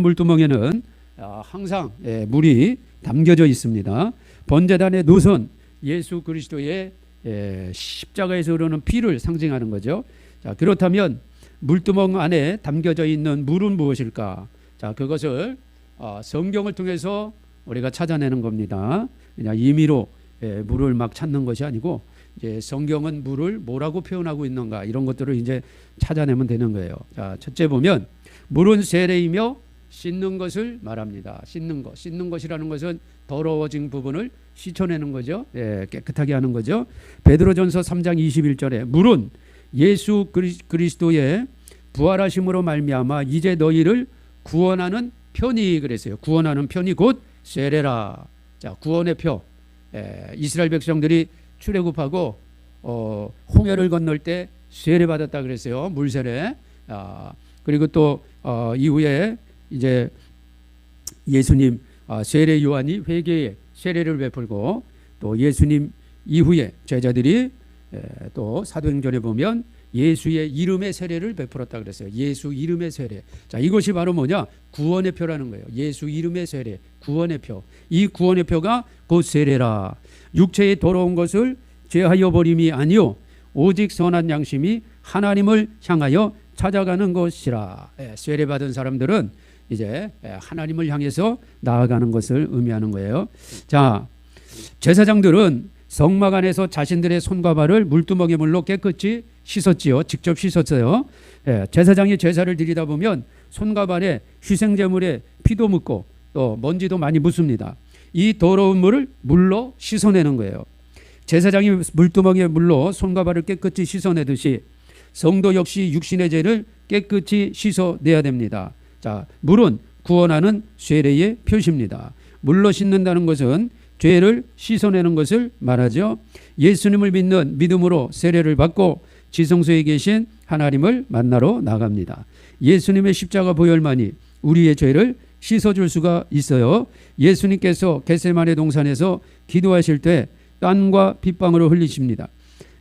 물두멍에는 항상 물이 담겨져 있습니다. 번제단의 노선, 예수 그리스도의 십자가에서 흐르는 피를 상징하는 거죠. 자, 그렇다면 물두멍 안에 담겨져 있는 물은 무엇일까? 자, 그것을 성경을 통해서 우리가 찾아내는 겁니다. 그냥 임의로 물을 막 찾는 것이 아니고 이제 성경은 물을 뭐라고 표현하고 있는가 이런 것들을 이제 찾아내면 되는 거예요. 자, 첫째 보면 물은 세례이며 씻는 것을 말합니다. 씻는 것이라는 것은 더러워진 부분을 씻어내는 거죠. 깨끗하게 하는 거죠. 베드로전서 3장 21절에 물은 예수 그리스도의 부활하심으로 말미암아 이제 너희를 구원하는 편이 그랬어요. 구원하는 편이 곧 세례라. 자, 구원의 표. 이스라엘 백성들이 출애굽하고 홍해를 건널 때 세례 받았다 그랬어요. 물세례. 그리고 또 이후에 이제 예수님 세례 요한이 회개의 세례를 베풀고 또 예수님 이후에 제자들이 또 사도행전에 보면 예수의 이름의 세례를 베풀었다 그랬어요. 예수 이름의 세례. 자, 이것이 바로 뭐냐? 구원의 표라는 거예요. 예수 이름의 세례, 구원의 표. 이 구원의 표가 곧 세례라. 육체에 더러운 것을 제하여 버림이 아니요 오직 선한 양심이 하나님을 향하여 찾아가는 것이라. 세례 받은 사람들은 이제 하나님을 향해서 나아가는 것을 의미하는 거예요. 자, 제사장들은 성막 안에서 자신들의 손과 발을 물두멍의 물로 깨끗이 씻었지요. 직접 씻었어요. 제사장이 제사를 드리다 보면 손과 발에 희생제물에 피도 묻고 또 먼지도 많이 묻습니다. 이 더러운 물을 물로 씻어내는 거예요. 제사장이 물두멍의 물로 손과 발을 깨끗이 씻어내듯이 성도 역시 육신의 죄를 깨끗이 씻어내야 됩니다. 자, 물은 구원하는 세례의 표시입니다. 물로 씻는다는 것은 죄를 씻어내는 것을 말하죠. 예수님을 믿는 믿음으로 세례를 받고 지성소에 계신 하나님을 만나러 나갑니다. 예수님의 십자가 보혈만이 우리의 죄를 씻어줄 수가 있어요. 예수님께서 겟세마네 동산에서 기도하실 때 땀과 핏방울을 흘리십니다.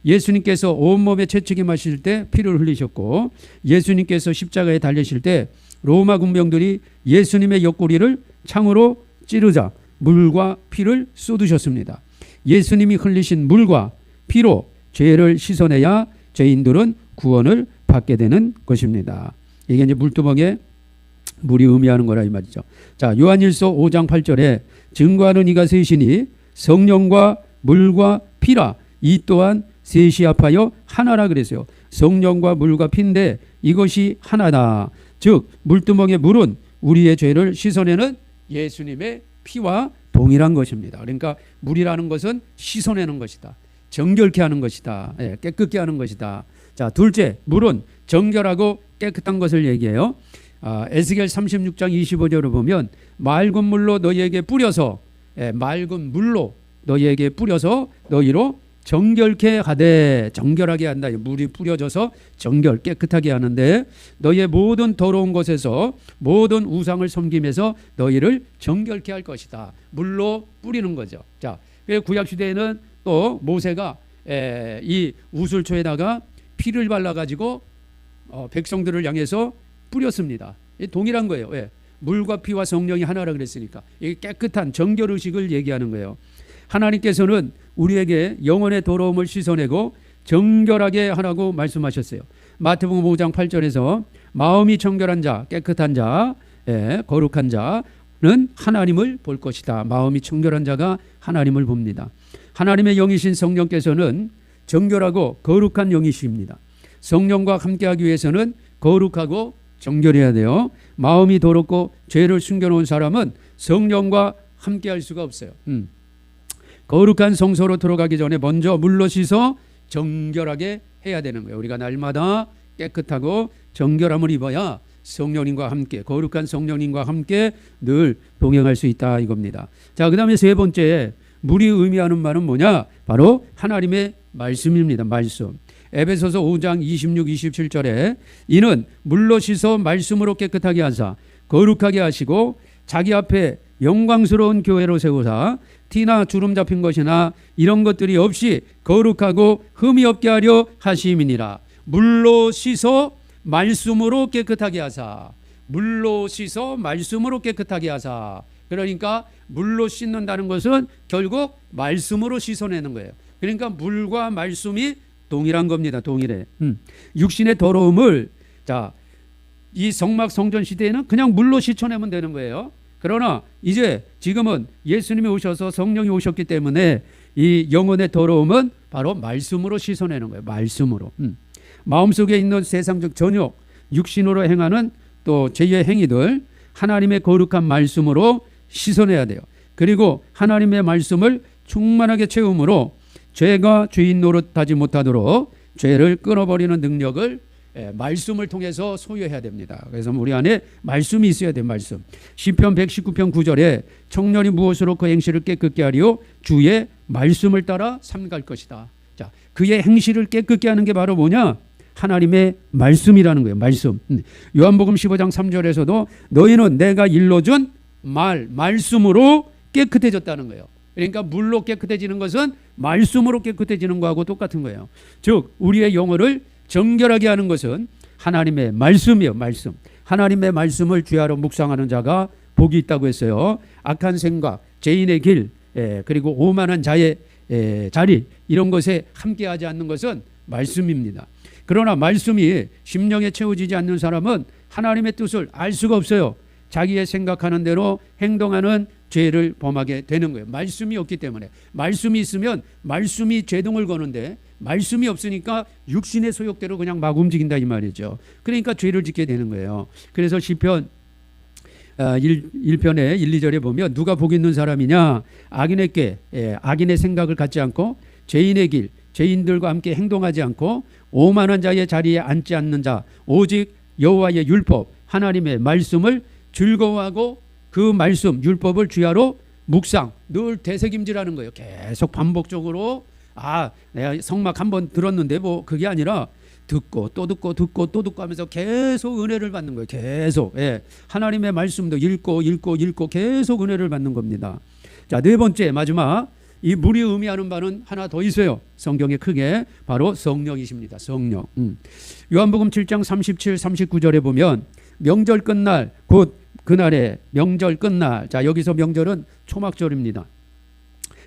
예수님께서 온몸에 채찍이 마실 때 피를 흘리셨고 예수님께서 십자가에 달리실 때 로마 군병들이 예수님의 옆구리를 창으로 찌르자 물과 피를 쏟으셨습니다. 예수님이 흘리신 물과 피로 죄를 씻어내야 죄인들은 구원을 받게 되는 것입니다. 이게 이제 물두멍에 물이 의미하는 거라 이 말이죠. 자, 요한일서 5장 8절에 증거하는 이가 셋이니 성령과 물과 피라. 이 또한 셋이 합하여 하나라 그랬어요. 성령과 물과 피인데 이것이 하나다. 즉 물두멍의 물은 우리의 죄를 씻어내는 예수님의 피와 동일한 것입니다. 그러니까 물이라는 것은 씻어내는 것이다. 정결케 하는 것이다. 깨끗게 하는 것이다. 자, 둘째, 물은 정결하고 깨끗한 것을 얘기해요. 에스겔 36장 25절을 보면 맑은 물로 너희에게 뿌려서 맑은 물로 너희에게 뿌려서 너희로 정결케 하되. 정결하게 한다. 물이 뿌려져서 정결 깨끗하게 하는데 너희의 모든 더러운 것에서 모든 우상을 섬김에서 너희를 정결케 할 것이다. 물로 뿌리는 거죠. 자, 구약 시대에는 또 모세가 이 우슬초에다가 피를 발라가지고 백성들을 향해서 뿌렸습니다. 동일한 거예요. 물과 피와 성령이 하나라 그랬으니까 이게 깨끗한 정결 의식을 얘기하는 거예요. 하나님께서는 우리에게 영혼의 더러움을 씻어내고 정결하게 하라고 말씀하셨어요. 마태복음 5장 8절에서 마음이 정결한 자, 깨끗한 자, 거룩한 자는 하나님을 볼 것이다. 마음이 정결한 자가 하나님을 봅니다. 하나님의 영이신 성령께서는 정결하고 거룩한 영이십니다. 성령과 함께하기 위해서는 거룩하고 정결해야 돼요. 마음이 더럽고 죄를 숨겨놓은 사람은 성령과 함께할 수가 없어요. 거룩한 성소로 들어가기 전에 먼저 물로 씻어 정결하게 해야 되는 거예요. 우리가 날마다 깨끗하고 정결함을 입어야 성령님과 함께, 거룩한 성령님과 함께 늘 동행할 수 있다 이겁니다. 자, 그 다음에 세 번째, 물이 의미하는 말은 뭐냐? 바로 하나님의 말씀입니다. 말씀. 에베소서 5장 26, 27절에 이는 물로 씻어 말씀으로 깨끗하게 하사 거룩하게 하시고 자기 앞에 영광스러운 교회로 세우사 티나 주름 잡힌 것이나 이런 것들이 없이 거룩하고 흠이 없게 하려 하심이니라. 물로 씻어 말씀으로 깨끗하게 하사. 물로 씻어 말씀으로 깨끗하게 하사. 그러니까 물로 씻는다는 것은 결국 말씀으로 씻어내는 거예요. 그러니까 물과 말씀이 동일한 겁니다. 동일해. 육신의 더러움을 이 성막 성전 시대에는 그냥 물로 씻어내면 되는 거예요. 그러나 이제 지금은 예수님이 오셔서 성령이 오셨기 때문에 이 영혼의 더러움은 바로 말씀으로 씻어내는 거예요. 말씀으로. 마음속에 있는 세상적 전욕, 육신으로 행하는 또 제2의 행위들 하나님의 거룩한 말씀으로 씻어내야 돼요. 그리고 하나님의 말씀을 충만하게 채움으로 죄가 주인 노릇하지 못하도록 죄를 끊어버리는 능력을 말씀을 통해서 소유해야 됩니다. 그래서 우리 안에 말씀이 있어야 돼요. 말씀. 시편 119편 9절에 청년이 무엇으로 그 행실을 깨끗게 하리요? 주의 말씀을 따라 삼갈 것이다. 자, 그의 행실을 깨끗게 하는 게 바로 뭐냐? 하나님의 말씀이라는 거예요. 말씀. 요한복음 15장 3절에서도 너희는 내가 일러준 말씀으로 깨끗해졌다는 거예요. 그러니까 물로 깨끗해지는 것은 말씀으로 깨끗해지는 거하고 똑같은 거예요. 즉 우리의 영혼을 정결하게 하는 것은 하나님의 말씀이에요. 말씀. 하나님의 말씀을 주야로 묵상하는 자가 복이 있다고 했어요. 악한 생각, 죄인의 길, 그리고 오만한 자의 자리 이런 것에 함께하지 않는 것은 말씀입니다. 그러나 말씀이 심령에 채워지지 않는 사람은 하나님의 뜻을 알 수가 없어요. 자기의 생각하는 대로 행동하는 죄를 범하게 되는 거예요. 말씀이 없기 때문에. 말씀이 있으면 말씀이 제동을 거는데 말씀이 없으니까 육신의 소욕대로 그냥 막 움직인다 이 말이죠. 그러니까 죄를 짓게 되는 거예요. 그래서 시편 1편에 1, 2절에 보면 누가 복 있는 사람이냐? 악인의 생각을 갖지 않고 죄인의 길, 죄인들과 함께 행동하지 않고 오만한 자의 자리에 앉지 않는 자, 오직 여호와의 율법, 하나님의 말씀을 즐거워하고 그 말씀, 율법을 주야로 묵상, 늘 되새김질하는 거예요. 계속 반복적으로 내가 성막 한번 들었는데 뭐 그게 아니라 듣고 또 듣고 듣고 또 듣고 하면서 계속 은혜를 받는 거예요. 계속. 하나님의 말씀도 읽고 계속 은혜를 받는 겁니다. 자, 네 번째 마지막 이 물이 의미하는 바는 하나 더 있어요. 성경에 크게 바로 성령이십니다. 성령. 요한복음 7장 37, 39절에 보면 명절 끝날 곧 그날에 명절 끝날. 자, 여기서 명절은 초막절입니다.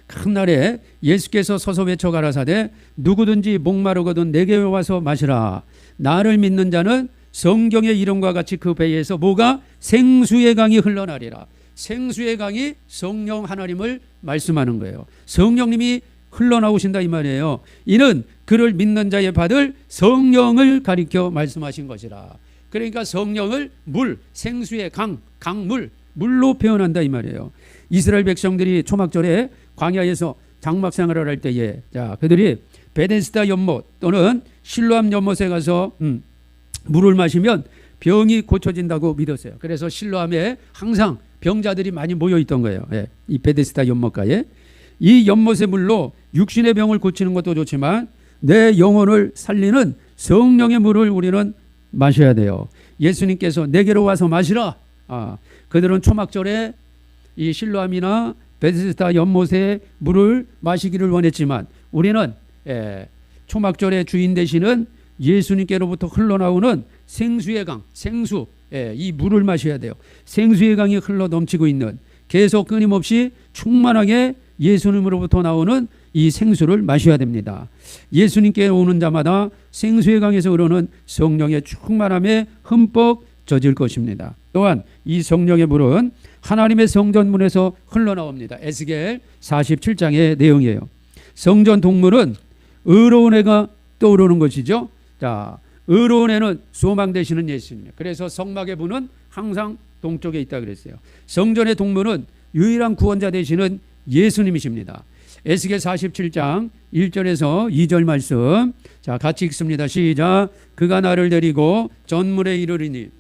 큰 날에 예수께서 서서 외쳐 가라사대 누구든지 목마르거든 내게 와서 마시라. 나를 믿는 자는 성경의 이름과 같이 그 배에서 뭐가 생수의 강이 흘러나리라. 생수의 강이 성령 하나님을 말씀하는 거예요. 성령님이 흘러나오신다 이 말이에요. 이는 그를 믿는 자의 받을 성령을 가리켜 말씀하신 것이라. 그러니까 성령을 물, 생수의 강물, 물로 표현한다 이 말이에요. 이스라엘 백성들이 초막절에 광야에서 장막 생활을 할 때에 그들이 베데스다 연못 또는 실로암 연못에 가서 물을 마시면 병이 고쳐진다고 믿었어요. 그래서 실로암에 항상 병자들이 많이 모여 있던 거예요. 이 베데스다 연못가에. 이 연못의 물로 육신의 병을 고치는 것도 좋지만 내 영혼을 살리는 성령의 물을 우리는 마셔야 돼요. 예수님께서 내게로 와서 마시라. 그들은 초막절에 이 실로암이나 베데스다 연못의 물을 마시기를 원했지만 우리는 초막절의 주인 되시는 예수님께로부터 흘러나오는 생수의 강, 생수, 이 물을 마셔야 돼요. 생수의 강이 흘러 넘치고 있는 계속 끊임없이 충만하게 예수님으로부터 나오는 이 생수를 마셔야 됩니다. 예수님께 오는 자마다 생수의 강에서 흐르는 성령의 충만함에 흠뻑 젖을 것입니다. 또한 이 성령의 물은 하나님의 성전문에서 흘러나옵니다. 에스겔 47장의 내용이에요. 성전 동물은 의로운 애가 떠오르는 것이죠. 자, 의로운 애는 소망 되시는 예수님. 그래서 성막의 문은 항상 동쪽에 있다 그랬어요. 성전의 동물은 유일한 구원자 되시는 예수님이십니다. 에스겔 47장 1절에서 2절 말씀. 자, 같이 읽습니다. 시작. 그가 나를 데리고 전문에 이르리니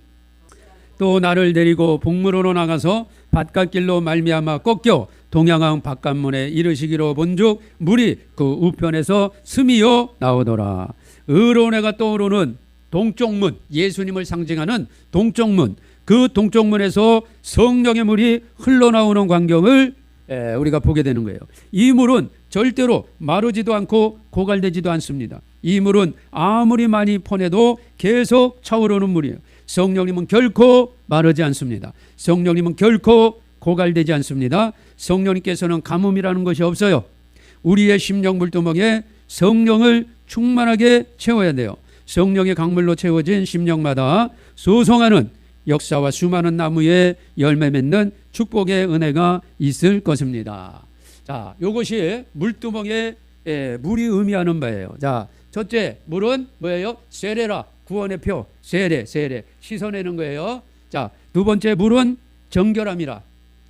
또 나를 데리고 북문으로 나가서 바깥길로 말미암아 꺾여 동양항 바깥문에 이르시기로 본즉 물이 그 우편에서 스미어 나오더라. 의로운 애가 떠오르는 동쪽문, 예수님을 상징하는 동쪽문, 그 동쪽문에서 성령의 물이 흘러나오는 광경을 우리가 보게 되는 거예요. 이 물은 절대로 마르지도 않고 고갈되지도 않습니다. 이 물은 아무리 많이 퍼내도 계속 차오르는 물이에요. 성령님은 결코 마르지 않습니다. 성령님은 결코 고갈되지 않습니다. 성령님께서는 가뭄이라는 것이 없어요. 우리의 심령 물두멍에 성령을 충만하게 채워야 돼요. 성령의 강물로 채워진 심령마다 소송하는 역사와 수많은 나무에 열매 맺는 축복의 은혜가 있을 것입니다. 자, 이것이 물두멍에 물이 의미하는 바예요. 자, 첫째 물은 뭐예요? 세례라. 구원의 표. 세례 씻어내는 거예요. 자, 두 번째 물은 정결함이라,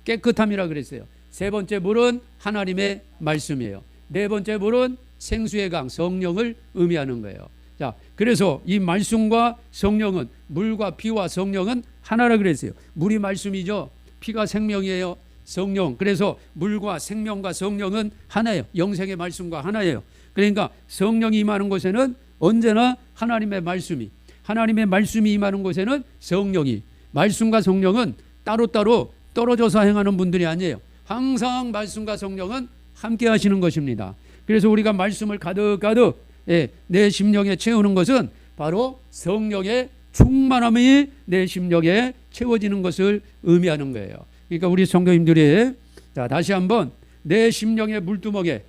깨끗함이라 그랬어요. 세 번째 물은 하나님의 말씀이에요. 네 번째 물은 생수의 강, 성령을 의미하는 거예요. 자, 그래서 이 말씀과 성령은, 물과 피와 성령은 하나라 그랬어요. 물이 말씀이죠. 피가 생명이에요. 성령. 그래서 물과 생명과 성령은 하나예요. 영생의 말씀과 하나예요. 그러니까 성령이 임하는 곳에는 언제나 하나님의 말씀이 임하는 곳에는 성령이, 말씀과 성령은 따로따로 떨어져서 행하는 분들이 아니에요. 항상 말씀과 성령은 함께 하시는 것입니다. 그래서 우리가 말씀을 가득가득 내 심령에 채우는 것은 바로 성령의 충만함이 내 심령에 채워지는 것을 의미하는 거예요. 그러니까 우리 성도님들이 자, 다시 한번 내 심령의 물두멍에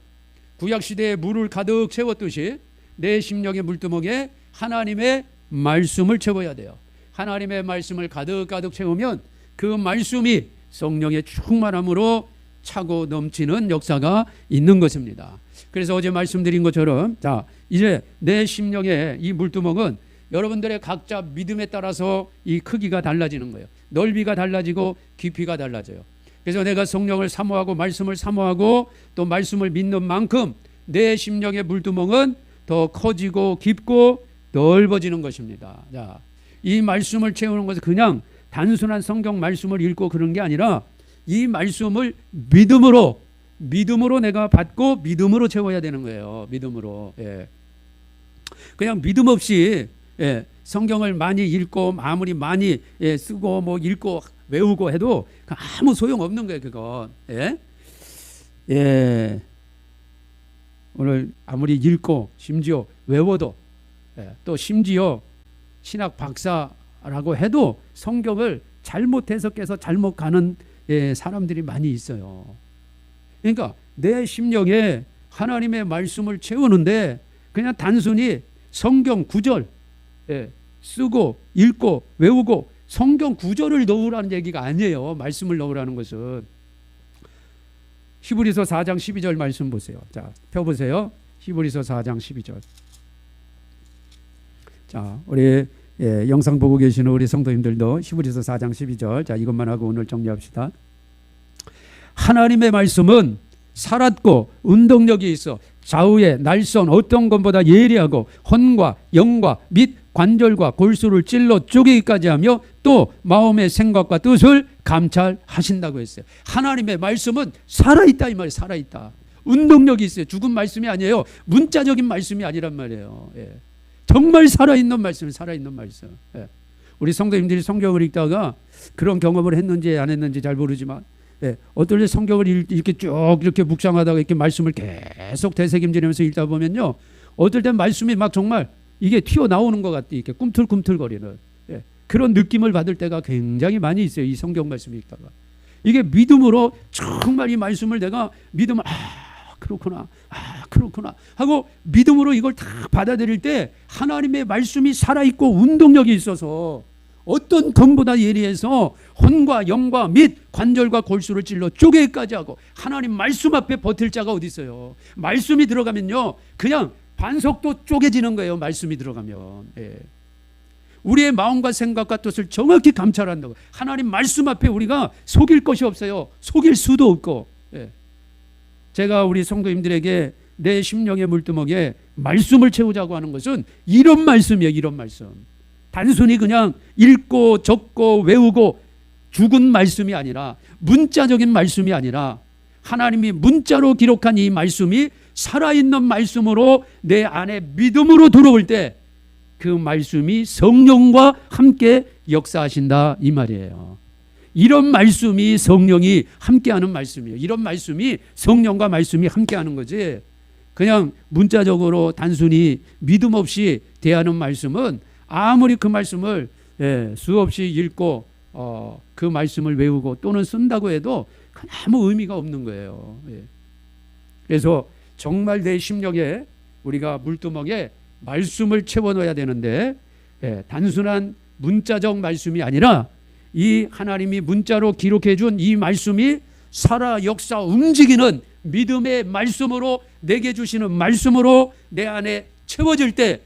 구약시대에 물을 가득 채웠듯이 내 심령의 물두멍에 하나님의 말씀을 채워야 돼요. 하나님의 말씀을 가득가득 채우면 그 말씀이 성령의 충만함으로 차고 넘치는 역사가 있는 것입니다. 그래서 어제 말씀드린 것처럼 자, 이제 내 심령의 이 물두멍은 여러분들의 각자 믿음에 따라서 이 크기가 달라지는 거예요. 넓이가 달라지고 깊이가 달라져요. 그래서 내가 성령을 사모하고 말씀을 사모하고 또 말씀을 믿는 만큼 내 심령의 물두멍은 더 커지고 깊고 넓어지는 것입니다. 자, 이 말씀을 채우는 것은 그냥 단순한 성경 말씀을 읽고 그런 게 아니라 이 말씀을 믿음으로 내가 받고 믿음으로 채워야 되는 거예요. 믿음으로. 그냥 믿음 없이 성경을 많이 읽고 아무리 많이 쓰고 뭐 읽고 외우고 해도 아무 소용 없는 거예요. 그건. 오늘 아무리 읽고 심지어 외워도 또 심지어 신학 박사라고 해도 성경을 잘못 해석해서 잘못 가는 사람들이 많이 있어요. 그러니까 내 심령에 하나님의 말씀을 채우는데 그냥 단순히 성경 구절 쓰고 읽고 외우고 성경 구절을 넣으라는 얘기가 아니에요. 말씀을 넣으라는 것은. 히브리서 4장 12절 말씀 보세요. 자, 펴보세요. 히브리서 4장 12절. 자, 우리 영상 보고 계시는 우리 성도님들도 히브리서 4장 12절. 자, 이것만 하고 오늘 정리합시다. 하나님의 말씀은 살았고 운동력이 있어 좌우의 날선 어떤 것보다 예리하고 혼과 영과 및 관절과 골수를 찔러 쪼개기까지 하며 또 마음의 생각과 뜻을 감찰하신다고 했어요. 하나님의 말씀은 살아있다 이 말이에요. 살아있다. 운동력이 있어요. 죽은 말씀이 아니에요. 문자적인 말씀이 아니란 말이에요. 정말 살아있는 말씀, 살아있는 말씀. 우리 성도님들이 성경을 읽다가 그런 경험을 했는지 안 했는지 잘 모르지만 어떨 때 성경을 이렇게 쭉 이렇게 묵상하다가 이렇게 말씀을 계속 되새김질하면서 읽다 보면요, 어떨 때 말씀이 막 정말 이게 튀어나오는 것 같아. 이렇게 꿈틀꿈틀거리는 그런 느낌을 받을 때가 굉장히 많이 있어요. 이 성경 말씀 읽다가 이게 믿음으로 정말 이 말씀을 내가 믿음을 그렇구나 하고 믿음으로 이걸 다 받아들일 때 하나님의 말씀이 살아있고 운동력이 있어서 어떤 검보다 예리해서 혼과 영과 및 관절과 골수를 찔러 쪼개기까지 하고 하나님 말씀 앞에 버틸 자가 어디 있어요. 말씀이 들어가면요 그냥 반석도 쪼개지는 거예요. 말씀이 들어가면. 우리의 마음과 생각과 뜻을 정확히 감찰한다고. 하나님 말씀 앞에 우리가 속일 것이 없어요. 속일 수도 없고. 제가 우리 성도님들에게 내 심령의 물두멍에 말씀을 채우자고 하는 것은 이런 말씀이에요. 이런 말씀. 단순히 그냥 읽고 적고 외우고 죽은 말씀이 아니라 문자적인 말씀이 아니라 하나님이 문자로 기록한 이 말씀이 살아있는 말씀으로 내 안에 믿음으로 들어올 때 그 말씀이 성령과 함께 역사하신다 이 말이에요. 이런 말씀이 성령이 함께하는 말씀이에요. 이런 말씀이 성령과 말씀이 함께하는 거지. 그냥 문자적으로 단순히 믿음 없이 대하는 말씀은 아무리 그 말씀을 수없이 읽고 그 말씀을 외우고 또는 쓴다고 해도 아무 의미가 없는 거예요. 그래서 정말 내 심령에 우리가 물두멍에 말씀을 채워넣어야 되는데 단순한 문자적 말씀이 아니라 이 하나님이 문자로 기록해 준 이 말씀이 살아 역사 움직이는 믿음의 말씀으로 내게 주시는 말씀으로 내 안에 채워질 때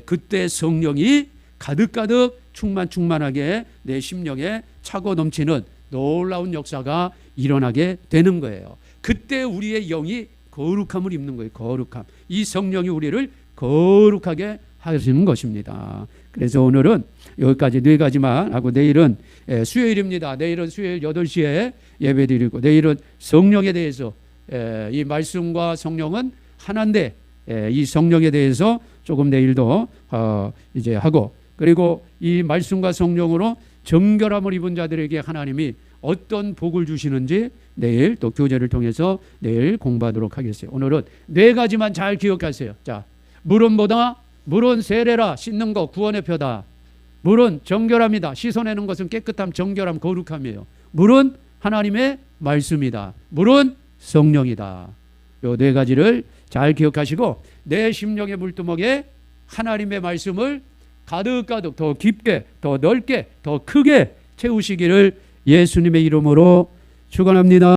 그때 성령이 가득가득 충만하게 내 심령에 차고 넘치는 놀라운 역사가 일어나게 되는 거예요. 그때 우리의 영이 거룩함을 입는 거예요. 거룩함. 이 성령이 우리를 거룩하게 하시는 것입니다. 그래서 오늘은 여기까지 4가지만 하고 내일은 수요일입니다. 내일은 수요일 8시에 예배드리고 내일은 성령에 대해서 이 말씀과 성령은 하나인데 이 성령에 대해서 조금 내일도 이제 하고 그리고 이 말씀과 성령으로 정결함을 입은 자들에게 하나님이 어떤 복을 주시는지 내일 또 교제를 통해서 내일 공부하도록 하겠어요. 오늘은 4가지만 잘 기억하세요. 자, 물은 세례라 씻는 거 구원의 표다. 물은 정결함이다. 씻어내는 것은 깨끗함, 정결함, 거룩함이에요. 물은 하나님의 말씀이다. 물은 성령이다. 요 4가지를 잘 기억하시고 내 심령의 물두멍에 하나님의 말씀을 가득가득 더 깊게 더 넓게 더 크게 채우시기를 예수님의 이름으로 축원합니다.